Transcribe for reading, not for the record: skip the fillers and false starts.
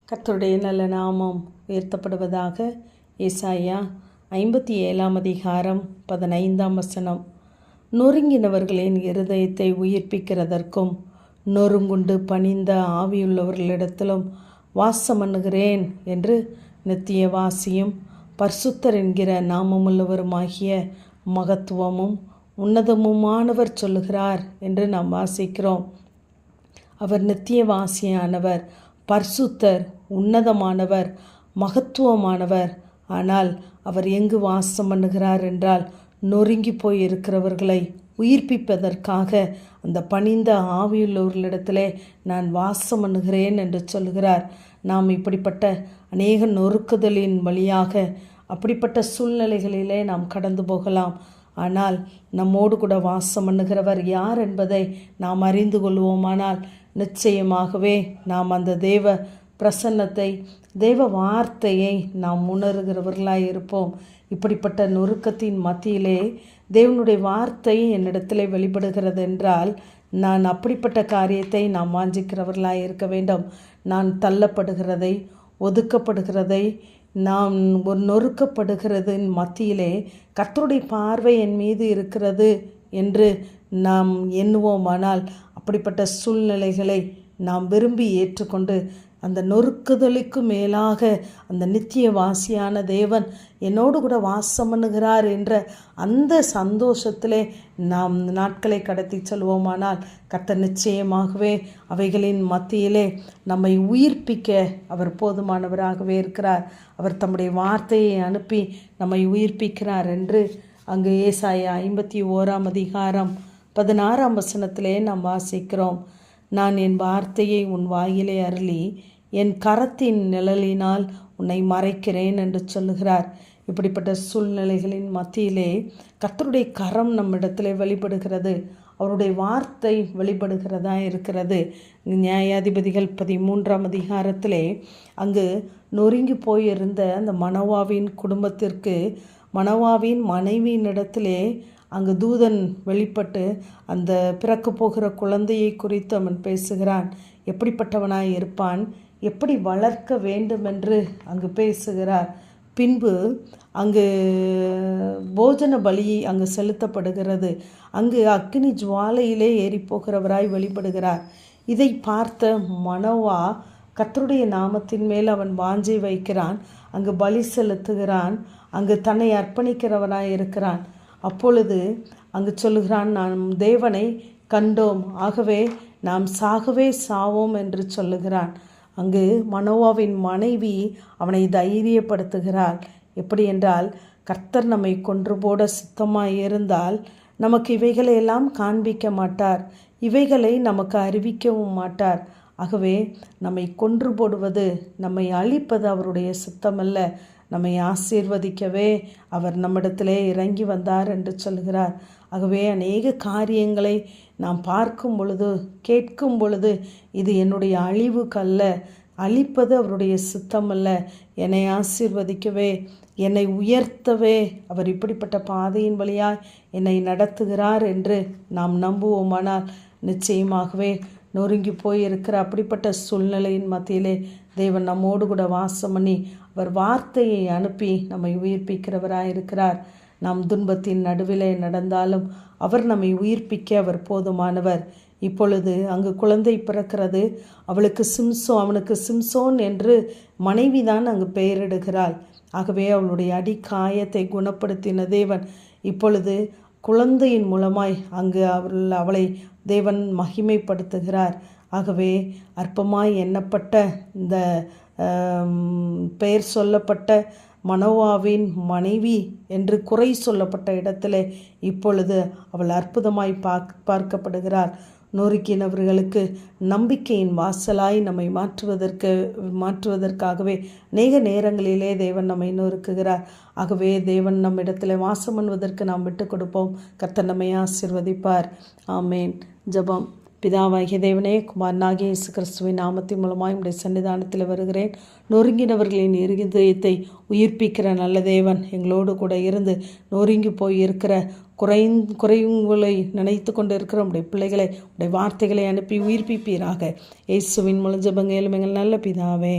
கர்த்தருடைய நல்ல நாமம் உயர்த்தப்படுவதாக. ஏசாயா 57 அதிகாரம் 15 நொறுங்கினவர்களின் இருதயத்தை உயிர்ப்பிக்கிறதற்கும் நொறுங்குண்டு பணிந்த ஆவியுள்ளவர்களிடத்திலும் வாசமண்ணுகிறேன் என்று நித்தியவாசியும் பரிசுத்தர் என்கிற நாமமுள்ளவருமாகிய மகத்துவமும் உன்னதமுமானவர் சொல்லுகிறார் என்று நாம் வாசிக்கிறோம். அவர் நித்தியவாசியானவர், பரிசுத்தர், உன்னதமானவர், மகத்துவமானவர். ஆனால் அவர் எங்கு வாசம் பண்ணுகிறார் என்றால் நொறுங்கி போய் இருக்கிறவர்களை உயிர்ப்பிப்பதற்காக அந்த பணிந்த ஆவியுள்ளவர்களிடத்திலே நான் வாசம் பண்ணுகிறேன் என்று சொல்கிறார். நாம் இப்படிப்பட்ட அநேக நொறுக்குதலின் வழியாக அப்படிப்பட்ட சூழ்நிலைகளிலே நாம் கடந்து போகலாம். ஆனால் நம்மோடு கூட வாசம் பண்ணுகிறவர் யார் என்பதை நாம் அறிந்து கொள்வோமானால் நிச்சயமாகவே நாம் அந்த தேவ பிரசன்னத்தை, தேவ வார்த்தையை நாம் உணர்கிறவர்களாய் இருப்போம். இப்படிப்பட்ட நொறுக்கத்தின் மத்தியிலே தேவனுடைய வார்த்தை என்னிடத்திலே வெளிப்படுகிறது என்றால் நான் அப்படிப்பட்ட காரியத்தை நாம் வாஞ்சிக்கிறவர்களாய் இருக்க வேண்டும். நான் தள்ளப்படுகிறதை, ஒதுக்கப்படுகிறதை, நாம் ஒரு நொறுக்கப்படுகிறதின் மத்தியிலே கர்த்தருடைய பார்வை என் மீது இருக்கிறது என்று நாம் எண்ணுவோமானால் அப்படிப்பட்ட சூழ்நிலைகளை நாம் விரும்பி ஏற்றுக்கொண்டு அந்த நொறுக்குதலுக்கு மேலாக அந்த நித்திய வாசியான தேவன் என்னோடு கூட வாசம் பண்ணுகிறார் என்ற அந்த சந்தோஷத்திலே நாம் நாட்களை கடத்தி செல்வோமானால் கர்த்தர் நிச்சயமாகவே அவைகளின் மத்தியிலே நம்மை உயிர்ப்பிக்க அவர் போதுமானவராகவே இருக்கிறார். அவர் தம்முடைய வார்த்தையை அனுப்பி நம்மை உயிர்ப்பிக்கிறார் என்று அங்கு ஏசாயா 51 அதிகாரம் 16 நாம் வாசிக்கிறோம். நான் என் வார்த்தையை உன் வாயிலே அருளி என் கரத்தின் நிழலினால் உன்னை மறைக்கிறேன் என்று சொல்லுகிறார். இப்படிப்பட்ட சூழ்நிலைகளின் மத்தியிலே கர்த்தருடைய கரம் நம்மிடத்திலே வெளிப்படுகிறது, அவருடைய வார்த்தை வெளிப்படுகிறதா இருக்கிறது. நியாயாதிபதிகள் 13 அதிகாரத்திலே அங்கு நொறுங்கி போயிருந்த அந்த மனோவாவின் குடும்பத்திற்கு மனோவாவின் மனைவியினிடத்திலே அங்கு தூதன் வெளிப்பட்டு அந்த பிறக்க போகிற குழந்தையை குறித்து அவன் பேசுகிறான். எப்படிப்பட்டவனாய் இருப்பான், எப்படி வளர்க்க வேண்டுமென்று அங்கு பேசுகிறார். பின்பு அங்கு போஜன பலி அங்கு செலுத்தப்படுகிறது. அங்கு அக்கினி ஜுவாலையிலே ஏறி போகிறவராய் வெளிப்படுகிறார். இதை பார்த்த மனோவா கர்த்தருடைய நாமத்தின் மேல் அவன் வாஞ்சை வைக்கிறான், அங்கு பலி செலுத்துகிறான், அங்கு தன்னை அர்ப்பணிக்கிறவனாய் இருக்கிறான். அப்பொழுது அங்கு சொல்லுகிறான், நாம் தேவனை கண்டோம், ஆகவே நாம் சாகவே சாவோம் என்று சொல்லுகிறான். அங்கு மனோவாவின் மனைவி அவனை தைரியப்படுத்துகிறாள். எப்படி என்றால், கர்த்தர் நம்மை கொன்று போட சித்தமாய் இருந்தால் நமக்கு இவைகளை எல்லாம் காண்பிக்க மாட்டார், இவைகளை நமக்கு அறிவிக்கவும் மாட்டார். ஆகவே நம்மை கொன்று போடுவது, நம்மை அழிப்பது அவருடைய சித்தமல்ல, நம்மை ஆசீர்வதிக்கவே அவர் நம்மிடத்திலே இறங்கி வந்தார் என்று சொல்கிறார். ஆகவே அநேக காரியங்களை நாம் பார்க்கும் பொழுது, கேட்கும் பொழுது, இது என்னுடைய அழிவுக்கல்ல, அழிப்பது அவருடைய சித்தமல்ல, என்னை ஆசீர்வதிக்கவே, என்னை உயர்த்தவே அவர் இப்படிப்பட்ட பாதையின் வழியாய் என்னை நடத்துகிறார் என்று நாம் நம்புவோமானால் நிச்சயமாகவே நொறுங்கி போயிருக்கிற அப்படிப்பட்ட சூழ்நிலையின் மத்தியிலே தேவன் நம்மோடு கூட வாசம் பண்ணி அவர் வார்த்தையை அனுப்பி நம்மை உயிர்ப்பிக்கிறவராயிருக்கிறார். நாம் துன்பத்தின் நடுவிலே நடந்தாலும் அவர் நம்மை உயிர்ப்பிக்க அவர் போதுமானவர். இப்பொழுது அங்கு குழந்தை பிறக்கிறது. அவனுக்கு சிம்சோன் என்று மனைவிதான் அங்கு பெயரிடுகிறாள். ஆகவே அவளுடைய அடிக்காயத்தை குணப்படுத்தின தேவன் இப்பொழுது குழந்தையின் மூலமாய் அங்கு அவளை தேவன் மகிமைப்படுத்துகிறார். ஆகவே அற்பமாய் எண்ணப்பட்ட இந்த பெயர் சொல்லப்பட்ட மனோவாவின் மனைவி என்று குறை சொல்லப்பட்ட இடத்திலே இப்பொழுது அவள் அற்புதமாய் பார்க்கப்படுகிறார். நொறுக்கினவர்களுக்கு நம்பிக்கையின் வாசலாய் நம்மை மாற்றுவதற்காகவே அநேக நேரங்களிலே தேவன் நம்மை நொறுக்குகிறார். ஆகவே தேவன் நம்மிடத்தில் வாசம் பண்ணுவதற்கு நாம் விட்டு கொடுப்போம். கர்த்தர் நம்மை ஆசீர்வதிப்பார். ஆமேன். ஜெபம். பிதாவாகிய தேவனே, குமாரனாகிய இயேசு கிறிஸ்துவின் நாமத்தின் மூலமாய் உம்முடைய சன்னிதானத்தில் வருகிறேன். நொறுங்கினவர்களின் இருதயத்தை உயிர்ப்பிக்கிற நல்ல தேவன் எங்களோடு கூட இருந்து நொறுங்கி போய் இருக்கிற குறைவுகளை நினைத்து கொண்டு இருக்கிற உடைய பிள்ளைகளை உடைய வார்த்தைகளை அனுப்பி உயிர்ப்பிப்பீராக. இயேசுவின் மூலம் ஜெபங்கள் எங்கள் நல்ல பிதாவே.